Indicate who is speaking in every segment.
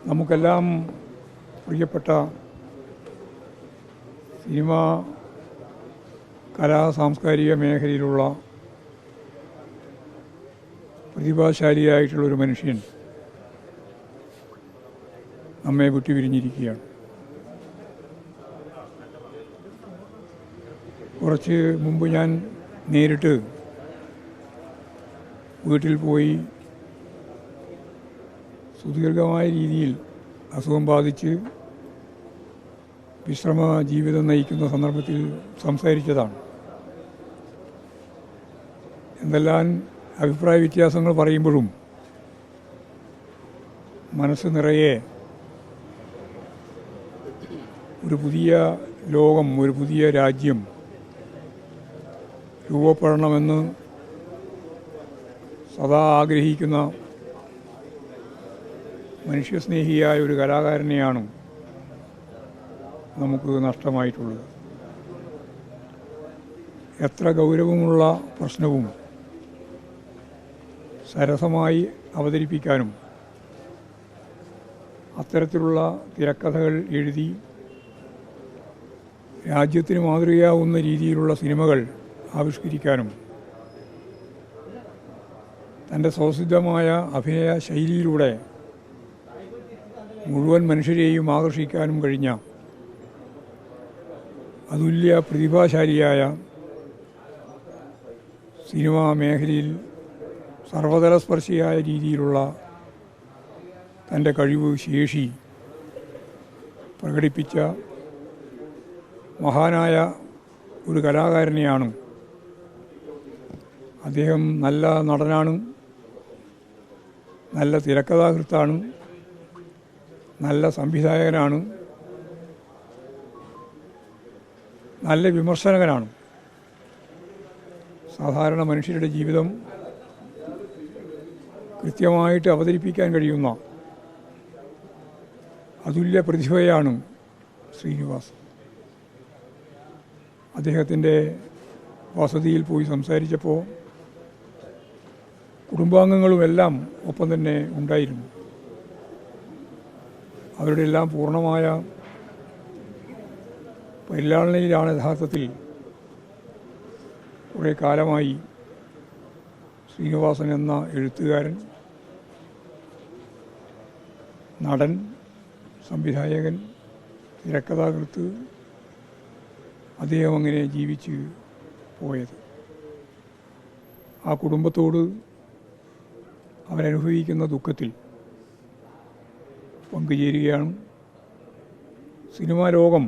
Speaker 1: നമുക്കെല്ലാം പ്രിയപ്പെട്ട സിനിമ കലാ സാംസ്കാരിക മേഖലയിലുള്ള പ്രതിഭാശാലിയായിട്ടുള്ളൊരു മനുഷ്യൻ നമ്മെ വിട്ടുപിരിഞ്ഞിരിക്കുകയാണ്. കുറച്ച് മുമ്പ് ഞാൻ നേരിട്ട് വീട്ടിൽ പോയി സുദീർഘമായ രീതിയിൽ അസുഖം ബാധിച്ച് വിശ്രമ ജീവിതം നയിക്കുന്ന സന്ദർഭത്തിൽ സംസാരിച്ചതാണ്. എന്തെല്ലാം അഭിപ്രായ വ്യത്യാസങ്ങൾ പറയുമ്പോഴും മനസ്സ് നിറയെ ഒരു പുതിയ ലോകം, ഒരു പുതിയ രാജ്യം രൂപപ്പെടണമെന്ന് സദാ ആഗ്രഹിക്കുന്ന മനുഷ്യസ്നേഹിയായ ഒരു കലാകാരനെയാണ് നമുക്ക് നഷ്ടമായിട്ടുള്ളത്. എത്ര ഗൗരവമുള്ള പ്രശ്നവും സരസമായി അവതരിപ്പിക്കാനും അത്തരത്തിലുള്ള തിരക്കഥകൾ എഴുതി രാജ്യത്തിന് മാതൃകയാവുന്ന രീതിയിലുള്ള സിനിമകൾ ആവിഷ്കരിക്കാനും തൻ്റെ സ്വസിദ്ധമായ അഭിനയ ശൈലിയിലൂടെ മുഴുവൻ മനുഷ്യരെയും ആകർഷിക്കാനും കഴിഞ്ഞ അതുല്യ പ്രതിഭാശാലിയായ സിനിമാ മേഖലയിൽ സർവതലസ്പർശിയായ രീതിയിലുള്ള തൻ്റെ കഴിവ്, ശേഷി പ്രകടിപ്പിച്ച മഹാനായ ഒരു കലാകാരനെയാണ്. അദ്ദേഹം നല്ല നടനാണ്, നല്ല തിരക്കഥാകൃത്താണ്, നല്ല സംവിധായകനാണ്, നല്ല വിമർശകനാണ്. സാധാരണ മനുഷ്യരുടെ ജീവിതം കൃത്യമായിട്ട് അവതരിപ്പിക്കാൻ കഴിയുന്ന അതുല്യ പ്രതിഭയാണ് ശ്രീനിവാസ്. അദ്ദേഹത്തിൻ്റെ വസതിയിൽ പോയി സംസാരിച്ചപ്പോൾ കുടുംബാംഗങ്ങളുമെല്ലാം ഒപ്പം തന്നെ ഉണ്ടായിരുന്നു. അവരുടെ എല്ലാം പൂർണ്ണമായ പരിലാളനയിലാണ് യഥാർത്ഥത്തിൽ കുറേ കാലമായി ശ്രീനിവാസൻ എന്ന എഴുത്തുകാരൻ, നടൻ, സംവിധായകൻ, തിരക്കഥാകൃത്ത് അദ്ദേഹം അങ്ങനെ ജീവിച്ച് പോയത്. ആ കുടുംബത്തോട് അവരനുഭവിക്കുന്ന ദുഃഖത്തിൽ പങ്കുചേരുകയാണ്. സിനിമാ ലോകം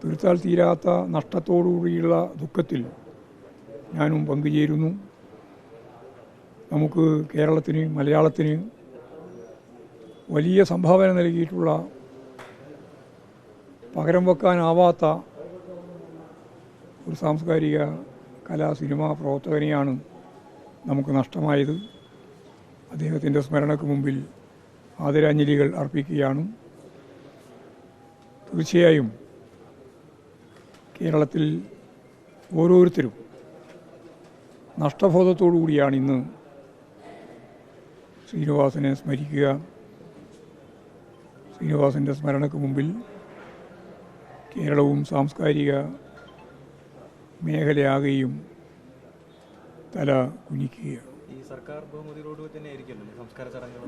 Speaker 1: തീർത്താൽ തീരാത്ത നഷ്ടത്തോടുകൂടിയുള്ള ദുഃഖത്തിൽ ഞാനും പങ്കുചേരുന്നു. നമുക്ക് കേരളത്തിന്, മലയാളത്തിന് വലിയ സംഭാവന നൽകിയിട്ടുള്ള, പകരം വെക്കാനാവാത്ത ഒരു സാംസ്കാരിക കലാ സിനിമാ പ്രവർത്തകനെയാണ് നമുക്ക് നഷ്ടമായത്. അദ്ദേഹത്തിൻ്റെ സ്മരണയ്ക്ക് മുമ്പിൽ ആദരാഞ്ജലികൾ അർപ്പിക്കുകയാണ്. തീർച്ചയായും കേരളത്തിൽ ഓരോരുത്തരും നഷ്ടബോധത്തോടു കൂടിയാണ് ഇന്ന് ശ്രീനിവാസനെ സ്മരിക്കുക. ശ്രീനിവാസൻ്റെ സ്മരണയ്ക്ക് മുമ്പിൽ കേരളവും സാംസ്കാരിക മേഖലയാകുകയും തല കുനിക്കുകയാണ്.
Speaker 2: ഈ സർക്കാർ ബഹുമതിയോട് തന്നെ ആയിരിക്കുമല്ലോ സംസ്കാര ചടങ്ങുകൾ.